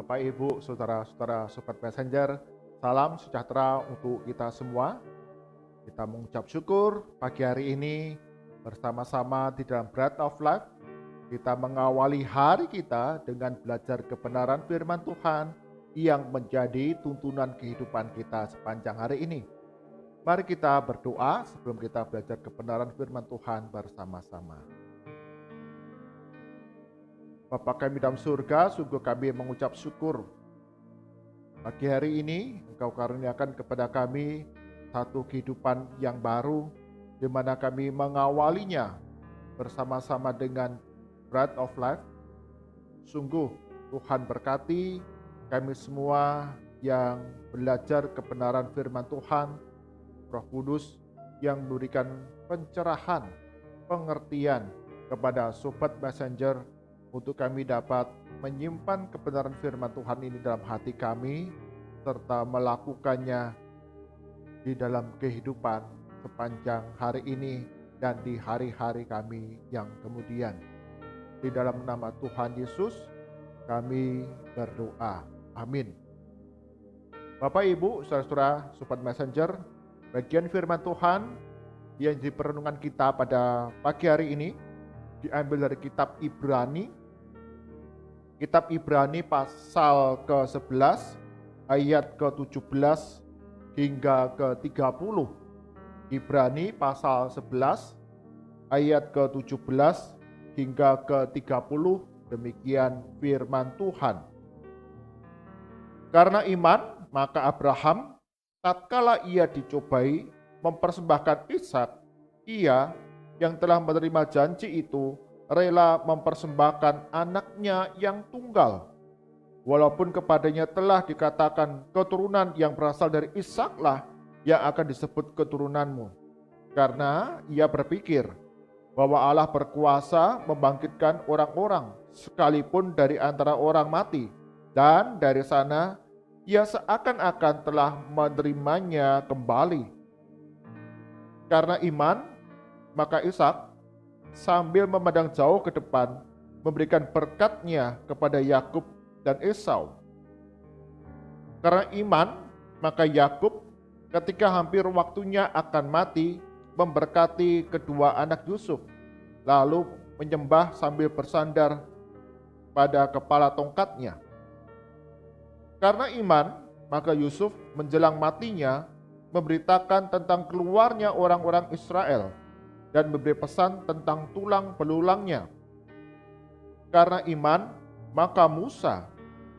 Bapak, Ibu, saudara-saudara Sobat Messenger, salam sejahtera untuk kita semua. Kita mengucap syukur pagi hari ini bersama-sama di dalam Bread of Life. Kita mengawali hari kita dengan belajar kebenaran firman Tuhan yang menjadi tuntunan kehidupan kita sepanjang hari ini. Mari kita berdoa sebelum kita belajar kebenaran firman Tuhan bersama-sama. Bapa kami dalam surga, sungguh kami mengucap syukur. Pagi hari ini Engkau karuniakan kepada kami satu kehidupan yang baru, di mana kami mengawalinya bersama-sama dengan Bread of Life. Sungguh Tuhan berkati kami semua yang belajar kebenaran firman Tuhan. Roh Kudus yang memberikan pencerahan, pengertian kepada Sobat Messenger untuk kami dapat menyimpan kebenaran firman Tuhan ini dalam hati kami, serta melakukannya di dalam kehidupan sepanjang hari ini dan di hari-hari kami yang kemudian. Di dalam nama Tuhan Yesus kami berdoa. Amin. Bapak, Ibu, saudara-saudara Sobat Messenger, bagian firman Tuhan yang jadi perenungan kita pada pagi hari ini diambil dari kitab Ibrani. Kitab Ibrani pasal ke-11 ayat ke-17 hingga ke-30. Ibrani pasal 11 ayat ke-17 hingga ke-30, demikian firman Tuhan. Karena iman, maka Abraham tatkala ia dicobai mempersembahkan Ishak, ia yang telah menerima janji itu rela mempersembahkan anaknya yang tunggal. Walaupun kepadanya telah dikatakan keturunan yang berasal dari Ishaklah yang akan disebut keturunanmu. Karena ia berpikir bahwa Allah berkuasa membangkitkan orang-orang sekalipun dari antara orang mati. Dan dari sana ia seakan-akan telah menerimanya kembali. Karena iman, maka Ishak sambil memandang jauh ke depan memberikan berkatnya kepada Yakub dan Esau. Karena iman, maka Yakub ketika hampir waktunya akan mati memberkati kedua anak Yusuf, lalu menyembah sambil bersandar pada kepala tongkatnya. Karena iman, maka Yusuf menjelang matinya memberitakan tentang keluarnya orang-orang Israel dan memberi pesan tentang tulang belulangnya. Karena iman, maka Musa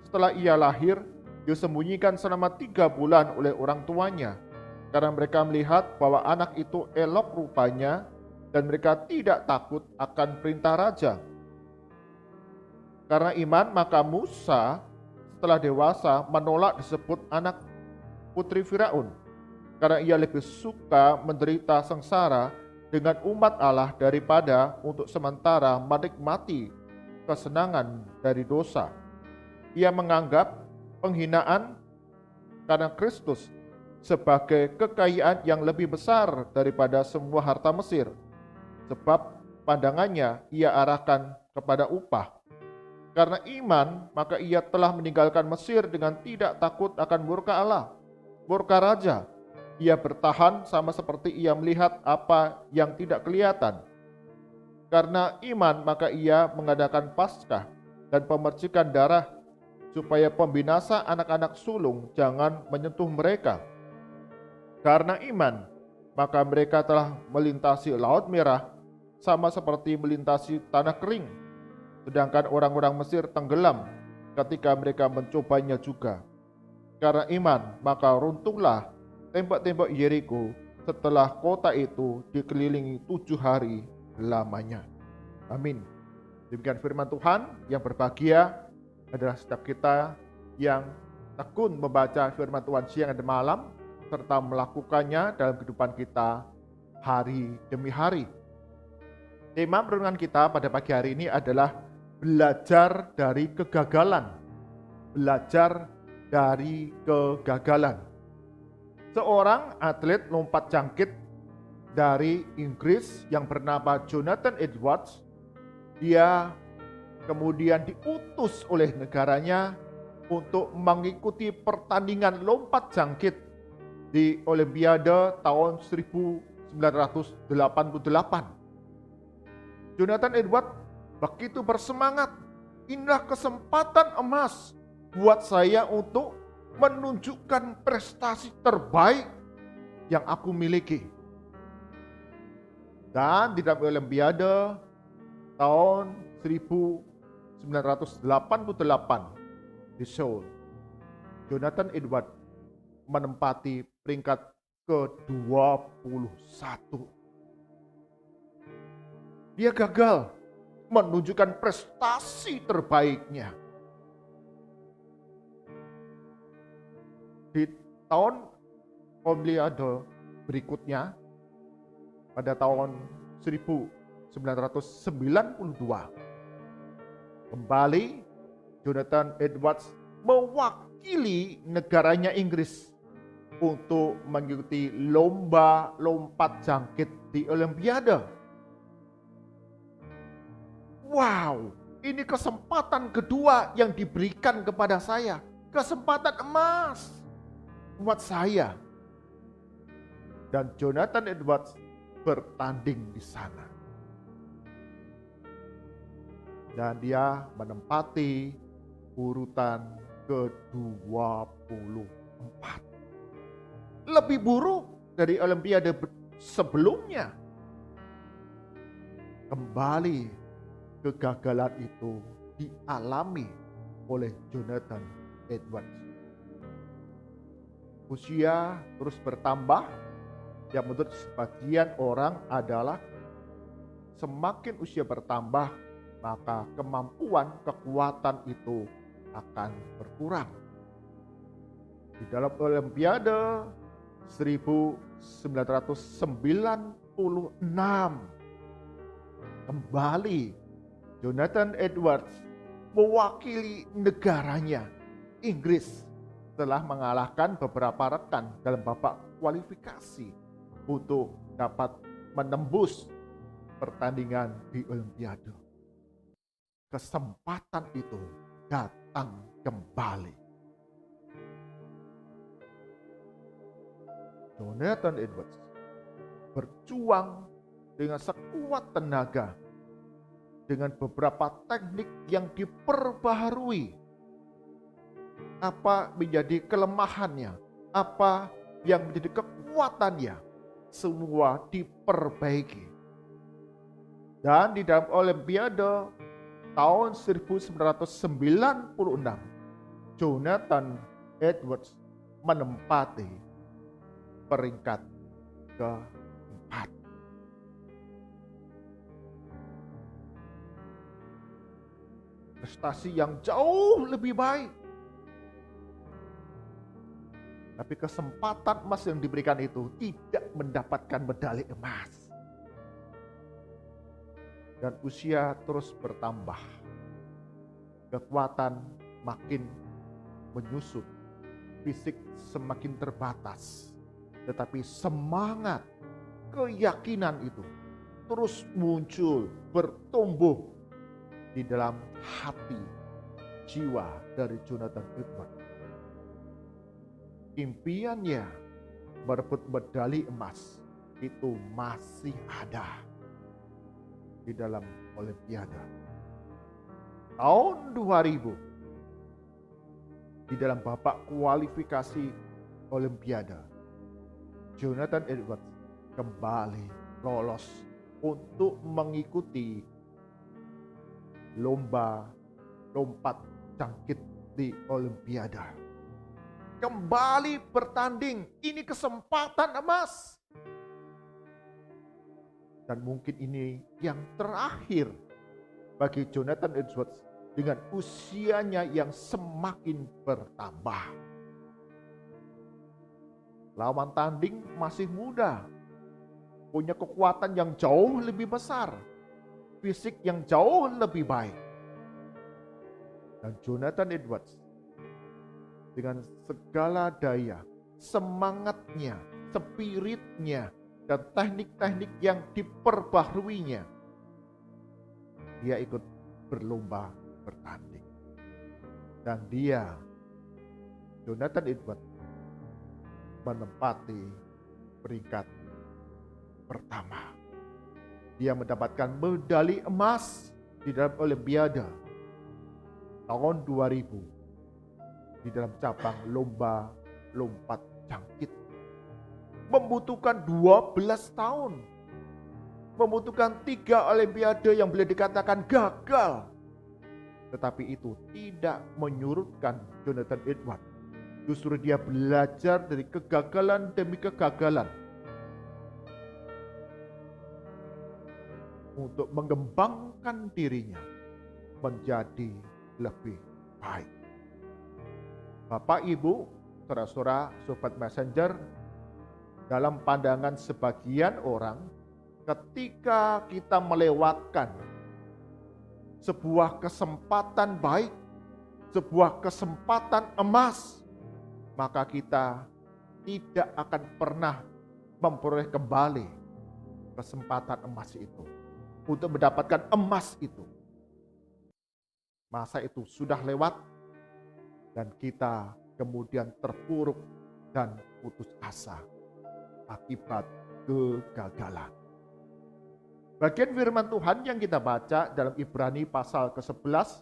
setelah ia lahir disembunyikan selama 3 bulan oleh orang tuanya, karena mereka melihat bahwa anak itu elok rupanya dan mereka tidak takut akan perintah raja. Karena iman, maka Musa setelah dewasa menolak disebut anak putri Firaun, karena ia lebih suka menderita sengsara dengan umat Allah daripada untuk sementara menikmati kesenangan dari dosa. Ia menganggap penghinaan karena Kristus sebagai kekayaan yang lebih besar daripada semua harta Mesir, sebab pandangannya ia arahkan kepada upah. Karena iman, maka ia telah meninggalkan Mesir dengan tidak takut akan murka Allah, murka raja. Ia bertahan sama seperti ia melihat apa yang tidak kelihatan. Karena iman, maka ia mengadakan Paskah dan pemercikan darah, supaya pembinasa anak-anak sulung jangan menyentuh mereka. Karena iman, maka mereka telah melintasi Laut Merah sama seperti melintasi tanah kering, sedangkan orang-orang Mesir tenggelam ketika mereka mencobanya juga. Karena iman, maka runtuhlah tembok-tembok Yeriko setelah kota itu dikelilingi 7 hari lamanya. Amin. Demikian firman Tuhan. Yang berbahagia adalah setiap kita yang tekun membaca firman Tuhan siang dan malam, serta melakukannya dalam kehidupan kita hari demi hari. Tema perenungan kita pada pagi hari ini adalah belajar dari kegagalan. Belajar dari kegagalan. Seorang atlet lompat jangkit dari Inggris yang bernama Jonathan Edwards, dia kemudian diutus oleh negaranya untuk mengikuti pertandingan lompat jangkit di Olimpiade tahun 1988. Jonathan Edwards begitu bersemangat. Inilah kesempatan emas buat saya untuk menunjukkan prestasi terbaik yang aku miliki. Dan di dalam Olimpiade tahun 1988 di Seoul, Jonathan Edwards menempati peringkat ke-21. Dia gagal menunjukkan prestasi terbaiknya. Di tahun Olimpiade berikutnya, pada tahun 1992, kembali Jonathan Edwards mewakili negaranya Inggris untuk mengikuti lomba lompat jangkit di Olimpiade. Wow, ini kesempatan kedua yang diberikan kepada saya. Kesempatan emas buat saya. Dan Jonathan Edwards bertanding di sana. Dan dia menempati urutan ke-24. Lebih buruk dari Olimpiade sebelumnya. Kembali kegagalan itu dialami oleh Jonathan Edwards. Usia terus bertambah, yang menurut sebagian orang adalah semakin usia bertambah, maka kemampuan kekuatan itu akan berkurang. Di dalam Olimpiade 1996, kembali Jonathan Edwards mewakili negaranya Inggris telah mengalahkan beberapa rekan dalam babak kualifikasi untuk dapat menembus pertandingan di Olimpiade. Kesempatan itu datang kembali. Jonathan Edwards berjuang dengan sekuat tenaga dengan beberapa teknik yang diperbaharui. Apa menjadi kelemahannya, apa yang menjadi kekuatannya, semua diperbaiki. Dan di dalam Olimpiade tahun 1996, Jonathan Edwards menempati peringkat ke-4. Prestasi yang jauh lebih baik. Tapi kesempatan emas yang diberikan itu tidak mendapatkan medali emas. Dan usia terus bertambah. Kekuatan makin menyusut. Fisik semakin terbatas. Tetapi semangat, keyakinan itu terus muncul, bertumbuh di dalam hati, jiwa dari Jonathan Edwards. Impiannya merebut medali emas itu masih ada di dalam Olimpiade. Tahun 2000, di dalam babak kualifikasi Olimpiade, Jonathan Edwards kembali lolos untuk mengikuti lomba lompat jangkit di Olimpiade. Kembali bertanding, ini kesempatan emas. Dan mungkin ini yang terakhir bagi Jonathan Edwards dengan usianya yang semakin bertambah. Lawan tanding masih muda, punya kekuatan yang jauh lebih besar, fisik yang jauh lebih baik. Dan Jonathan Edwards dengan segala daya, semangatnya, spiritnya, dan teknik-teknik yang diperbaharuinya, dia ikut berlomba bertanding. Dan dia Jonathan Edwards menempati peringkat pertama. Dia mendapatkan medali emas di dalam Olimpiade tahun 2000 di dalam cabang lomba lompat jangkit. Membutuhkan 12 tahun. Membutuhkan 3 Olimpiade yang boleh dikatakan gagal. Tetapi itu tidak menyurutkan Jonathan Edwards. Justru dia belajar dari kegagalan demi kegagalan untuk mengembangkan dirinya menjadi lebih baik. Bapak, Ibu, saudara-saudara, sobat messenger, dalam pandangan sebagian orang, ketika kita melewatkan sebuah kesempatan baik, sebuah kesempatan emas, maka kita tidak akan pernah memperoleh kembali kesempatan emas itu. Untuk mendapatkan emas itu, masa itu sudah lewat dan kita kemudian terpuruk dan putus asa akibat kegagalan. Bagian firman Tuhan yang kita baca dalam Ibrani pasal ke-11,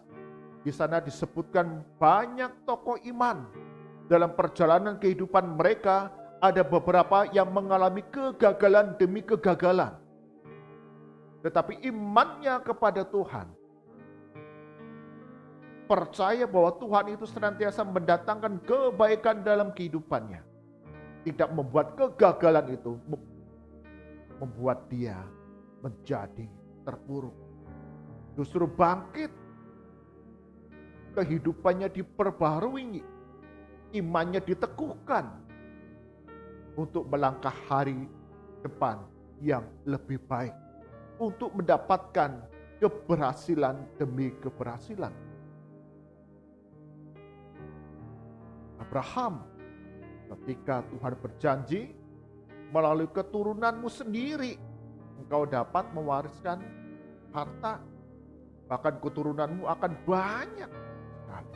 di sana disebutkan banyak tokoh iman. Dalam perjalanan kehidupan mereka, ada beberapa yang mengalami kegagalan demi kegagalan. Tetapi imannya kepada Tuhan, percaya bahwa Tuhan itu senantiasa mendatangkan kebaikan dalam kehidupannya, tidak membuat kegagalan itu membuat dia menjadi terpuruk. Justru bangkit, kehidupannya diperbarui, imannya diteguhkan untuk melangkah hari depan yang lebih baik, untuk mendapatkan keberhasilan demi keberhasilan. Abraham, ketika Tuhan berjanji, melalui keturunanmu sendiri engkau dapat mewariskan harta, bahkan keturunanmu akan banyak sekali.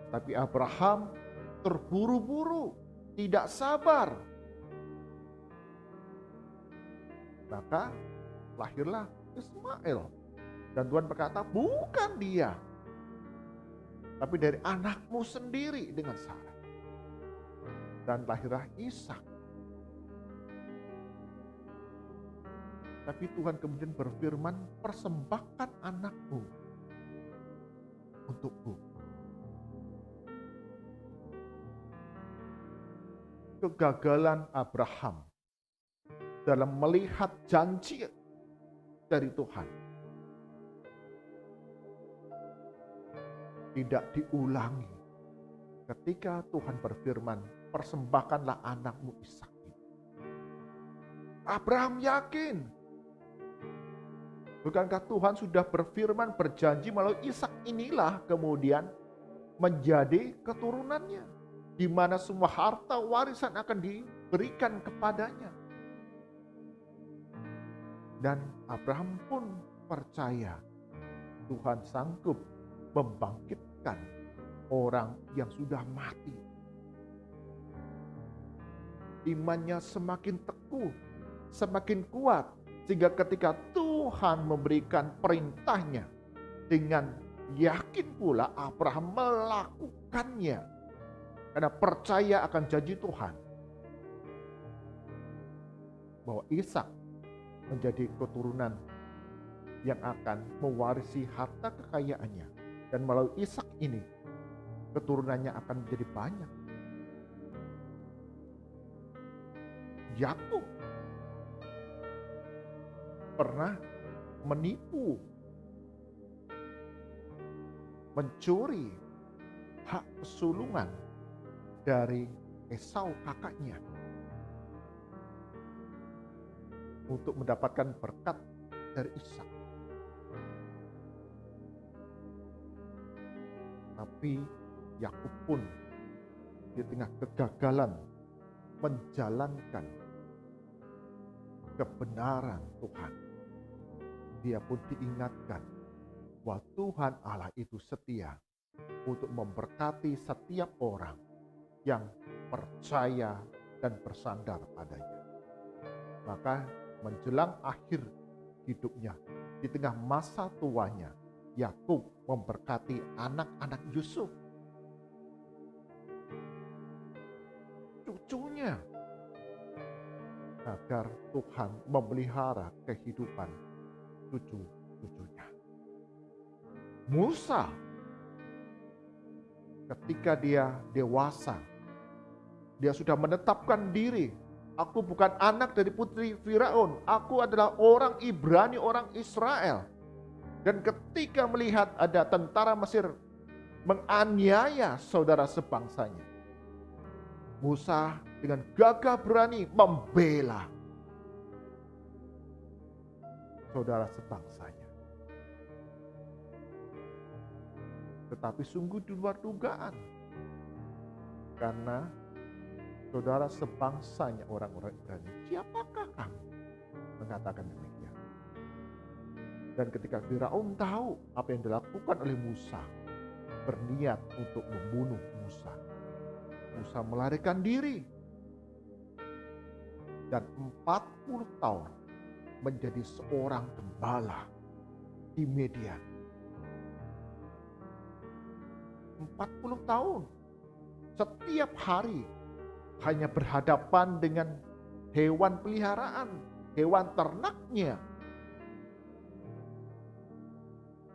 Tapi Abraham terburu-buru, tidak sabar. Maka lahirlah Ismail. Dan Tuhan berkata, bukan dia, tapi dari anakmu sendiri dengan Sarah. Dan lahirlah Ishak. Tapi Tuhan kemudian berfirman, persembahkan anakmu untukku. Kegagalan Abraham dalam melihat janji dari Tuhan tidak diulangi ketika Tuhan berfirman, persembahkanlah anakmu Ishak. Abraham yakin, bukankah Tuhan sudah berfirman, berjanji melalui Ishak inilah kemudian menjadi keturunannya, di mana semua harta warisan akan diberikan kepadanya. Dan Abraham pun percaya Tuhan sanggup membangkitkan orang yang sudah mati. Imannya semakin teguh, semakin kuat, sehingga ketika Tuhan memberikan perintahnya, dengan yakin pula Abraham melakukannya. Karena percaya akan janji Tuhan, bahwa Ishak menjadi keturunan yang akan mewarisi harta kekayaannya. Dan melalui Ishak ini, keturunannya akan menjadi banyak. Yakub pernah menipu, mencuri hak kesulungan dari Esau kakaknya untuk mendapatkan berkat dari Ishak. Tapi Yakub pun di tengah kegagalan menjalankan kebenaran Tuhan, dia pun diingatkan bahwa Tuhan Allah itu setia untuk memberkati setiap orang yang percaya dan bersandar padanya. Maka menjelang akhir hidupnya, di tengah masa tuanya, Yakub memberkati anak-anak Yusuf, cucunya, agar Tuhan memelihara kehidupan cucu-cucunya. Musa, ketika dia dewasa, dia sudah menetapkan diri, aku bukan anak dari putri Firaun, aku adalah orang Ibrani, orang Israel. Dan ketika melihat ada tentara Mesir menganiaya saudara sebangsanya, Musa dengan gagah berani membela saudara sebangsanya. Tetapi sungguh di luar dugaan, karena saudara sebangsanya orang-orang Ibrani, siapakah kamu? Mengatakan demikian. Dan ketika Firaun tahu apa yang dilakukan oleh Musa, berniat untuk membunuh Musa. Musa melarikan diri. Dan 40 tahun menjadi seorang gembala di Midian. 40 tahun. Setiap hari hanya berhadapan dengan hewan peliharaan, hewan ternaknya.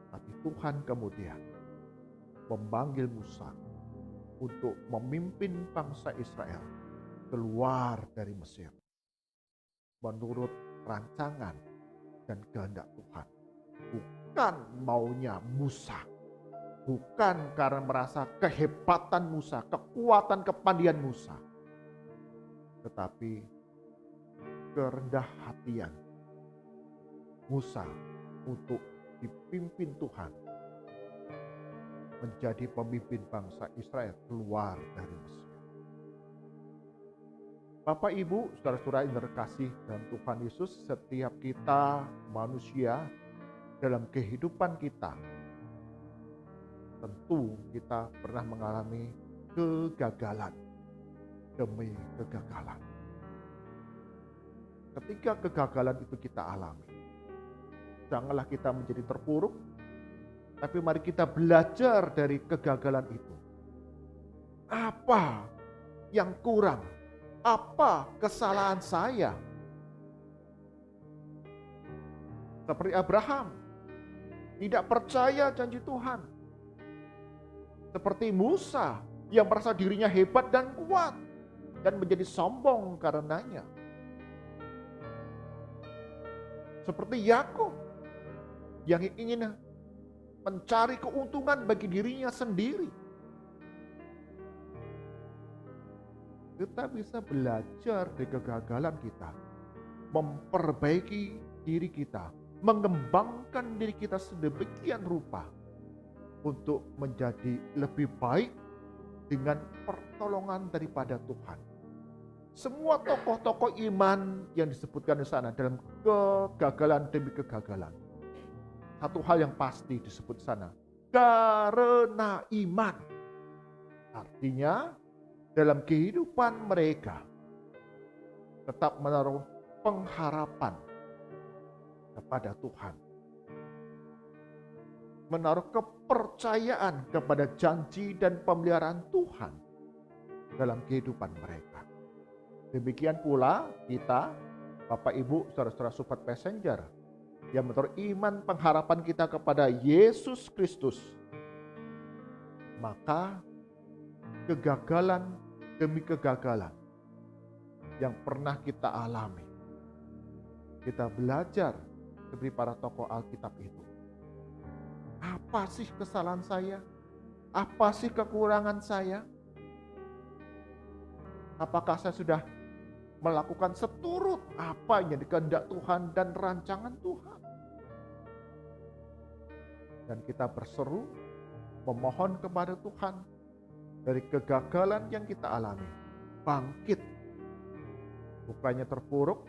Tapi Tuhan kemudian memanggil Musa untuk memimpin bangsa Israel keluar dari Mesir menurut rancangan dan kehendak Tuhan, bukan maunya Musa, bukan karena merasa kehebatan Musa, kekuatan kepandaian Musa, tetapi kerendah hatian Musa untuk dipimpin Tuhan menjadi pemimpin bangsa Israel keluar dari Mesir. Bapak, Ibu, saudara-saudara yang terkasih dalam Tuhan Yesus, setiap kita manusia dalam kehidupan kita, tentu kita pernah mengalami kegagalan demi kegagalan. Ketika kegagalan itu kita alami, janganlah kita menjadi terpuruk, tapi mari kita belajar dari kegagalan itu. Apa yang kurang? Apa kesalahan saya? Seperti Abraham, tidak percaya janji Tuhan. Seperti Musa, yang merasa dirinya hebat dan kuat, dan menjadi sombong karenanya. Seperti Yakub, yang ingin mencari keuntungan bagi dirinya sendiri. Kita bisa belajar dari kegagalan kita, memperbaiki diri kita, mengembangkan diri kita sedemikian rupa untuk menjadi lebih baik dengan pertolongan daripada Tuhan. Semua tokoh-tokoh iman yang disebutkan di sana dalam kegagalan demi kegagalan, satu hal yang pasti disebut di sana, karena iman. Artinya dalam kehidupan mereka tetap menaruh pengharapan kepada Tuhan, menaruh kepercayaan kepada janji dan pemeliharaan Tuhan dalam kehidupan mereka. Demikian pula kita, Bapak Ibu, saudara-saudara Sobat Messenger, yang menaruh iman pengharapan kita kepada Yesus Kristus, maka kegagalan demi kegagalan yang pernah kita alami, kita belajar seperti para tokoh Alkitab itu. Apa sih kesalahan saya? Apa sih kekurangan saya? Apakah saya sudah melakukan seturut apa yang dikehendak Tuhan dan rancangan Tuhan? Dan kita berseru, memohon kepada Tuhan, dari kegagalan yang kita alami, bangkit, bukannya terpuruk,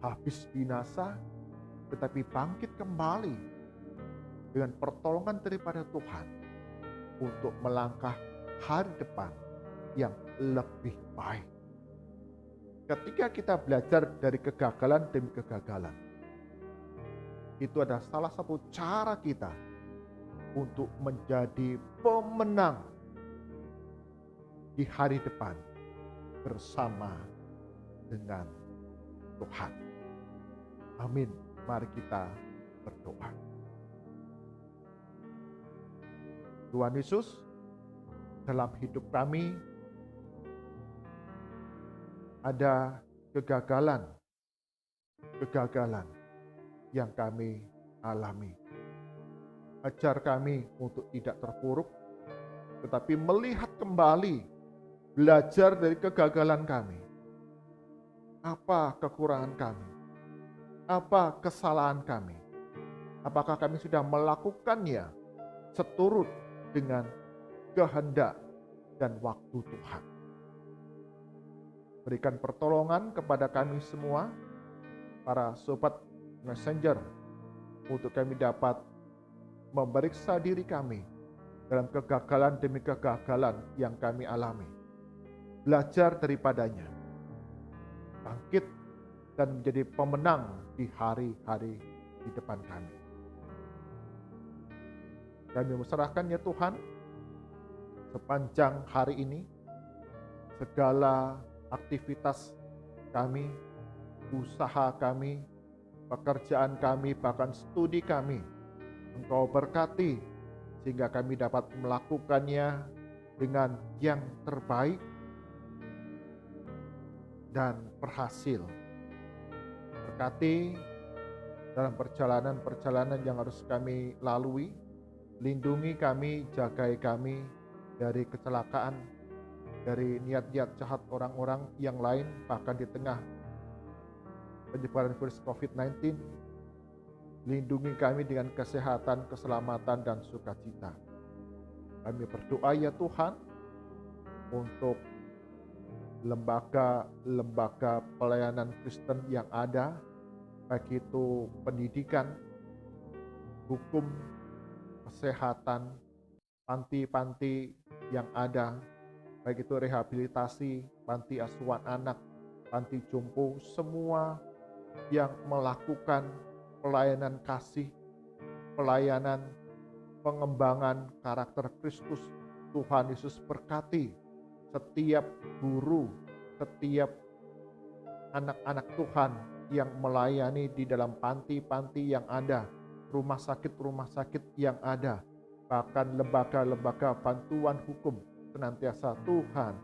habis binasa, tetapi bangkit kembali dengan pertolongan daripada Tuhan untuk melangkah hari depan yang lebih baik. Ketika kita belajar dari kegagalan demi kegagalan, itu adalah salah satu cara kita untuk menjadi pemenang di hari depan bersama dengan Tuhan. Amin. Mari kita berdoa. Tuhan Yesus, dalam hidup kami ada kegagalan yang kami alami. Ajar kami untuk tidak terpuruk, tetapi melihat kembali, belajar dari kegagalan kami. Apa kekurangan kami? Apa kesalahan kami? Apakah kami sudah melakukannya seturut dengan kehendak dan waktu Tuhan? Berikan pertolongan kepada kami semua, para sobat messenger, untuk kami dapat memeriksa diri kami dalam kegagalan demi kegagalan yang kami alami. Belajar daripadanya, bangkit dan menjadi pemenang di hari-hari di depan kami. Kami menserahkan ya Tuhan, sepanjang hari ini, segala aktivitas kami, usaha kami, pekerjaan kami, bahkan studi kami, Engkau berkati sehingga kami dapat melakukannya dengan yang terbaik dan berhasil. Berkati dalam perjalanan-perjalanan yang harus kami lalui, lindungi kami, jagai kami dari kecelakaan, dari niat-niat jahat orang-orang yang lain, bahkan di tengah penyebaran virus COVID-19. Lindungi kami dengan kesehatan, keselamatan, dan sukacita. Kami berdoa ya Tuhan untuk lembaga-lembaga pelayanan Kristen yang ada, baik itu pendidikan, hukum, kesehatan, panti-panti yang ada, baik itu rehabilitasi, panti asuhan anak, panti jompo, semua yang melakukan pelayanan kasih, pelayanan pengembangan karakter Kristus. Tuhan Yesus berkati setiap guru, setiap anak-anak Tuhan yang melayani di dalam panti-panti yang ada, rumah sakit yang ada, bahkan lembaga-lembaga bantuan hukum. Senantiasa Tuhan,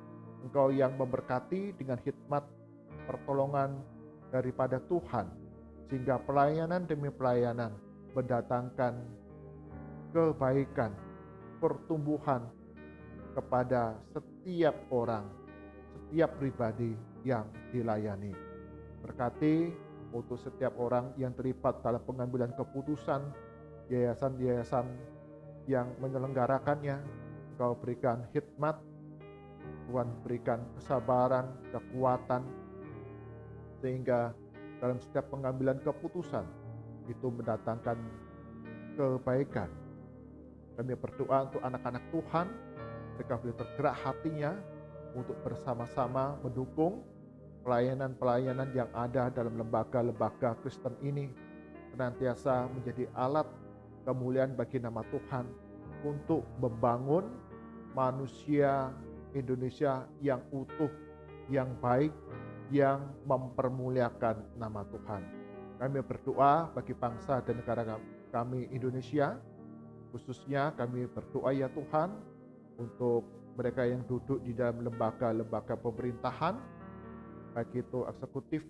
Engkau yang memberkati dengan hikmat pertolongan daripada Tuhan, sehingga pelayanan demi pelayanan mendatangkan kebaikan, pertumbuhan kepada setiap orang, setiap pribadi yang dilayani. Berkati untuk setiap orang yang terlibat dalam pengambilan keputusan, yayasan-yayasan yang menyelenggarakannya. Engkau berikan hikmat, Tuhan berikan kesabaran, kekuatan, sehingga dalam setiap pengambilan keputusan itu mendatangkan kebaikan. Kami berdoa untuk anak-anak Tuhan, mereka boleh tergerak hatinya untuk bersama-sama mendukung pelayanan-pelayanan yang ada dalam lembaga-lembaga Kristen ini, senantiasa menjadi alat kemuliaan bagi nama Tuhan untuk membangun manusia Indonesia yang utuh, yang baik, yang mempermuliakan nama Tuhan. Kami berdoa bagi bangsa dan negara kami Indonesia, khususnya kami berdoa ya Tuhan untuk mereka yang duduk di dalam lembaga-lembaga pemerintahan, baik itu eksekutif,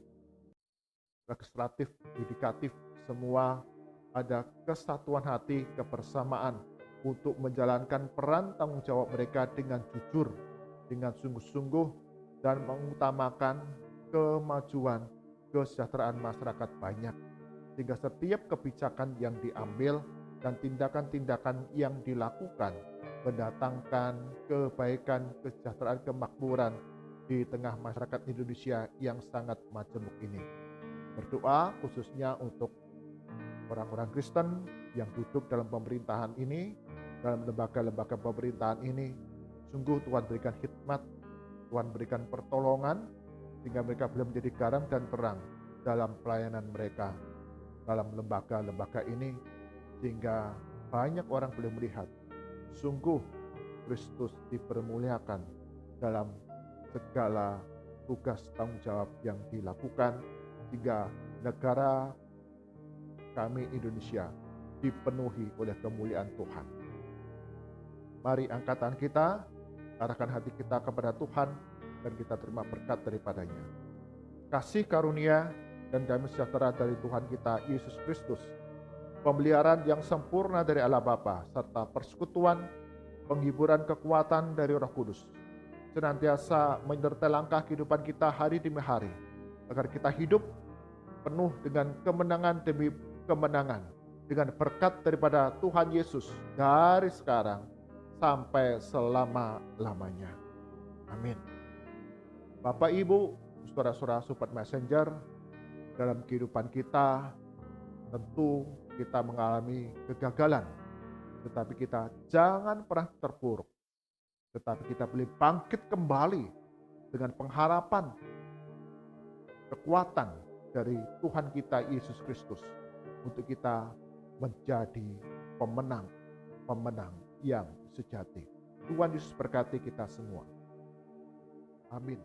legislatif, yudikatif, semua ada kesatuan hati, kebersamaan untuk menjalankan peran tanggung jawab mereka dengan jujur, dengan sungguh-sungguh, dan mengutamakan kemajuan kesejahteraan masyarakat banyak, sehingga setiap kebijakan yang diambil dan tindakan-tindakan yang dilakukan mendatangkan kebaikan, kesejahteraan, kemakmuran di tengah masyarakat Indonesia yang sangat majemuk ini. Berdoa khususnya untuk orang-orang Kristen yang duduk dalam pemerintahan ini, dalam lembaga-lembaga pemerintahan ini. Sungguh Tuhan berikan hikmat, Tuhan berikan pertolongan sehingga mereka boleh menjadi garam dan terang dalam pelayanan mereka dalam lembaga-lembaga ini, sehingga banyak orang boleh melihat sungguh Kristus dipermuliakan dalam segala tugas tanggung jawab yang dilakukan, sehingga negara kami Indonesia dipenuhi oleh kemuliaan Tuhan. Mari angkatan kita, arahkan hati kita kepada Tuhan, dan kita terima berkat daripadanya. Kasih karunia dan damai sejahtera dari Tuhan kita Yesus Kristus, pemeliharaan yang sempurna dari Allah Bapa, serta persekutuan, penghiburan kekuatan dari Roh Kudus, senantiasa menyertai langkah kehidupan kita hari demi hari, agar kita hidup penuh dengan kemenangan demi kemenangan, dengan berkat daripada Tuhan Yesus dari sekarang sampai selama-lamanya. Amin. Bapak, Ibu, saudara-saudara Sobat Messenger, dalam kehidupan kita tentu kita mengalami kegagalan, tetapi kita jangan pernah terpuruk, tetapi kita boleh bangkit kembali dengan pengharapan kekuatan dari Tuhan kita Yesus Kristus untuk kita menjadi pemenang yang sejati. Tuhan Yesus berkati kita semua. Amin.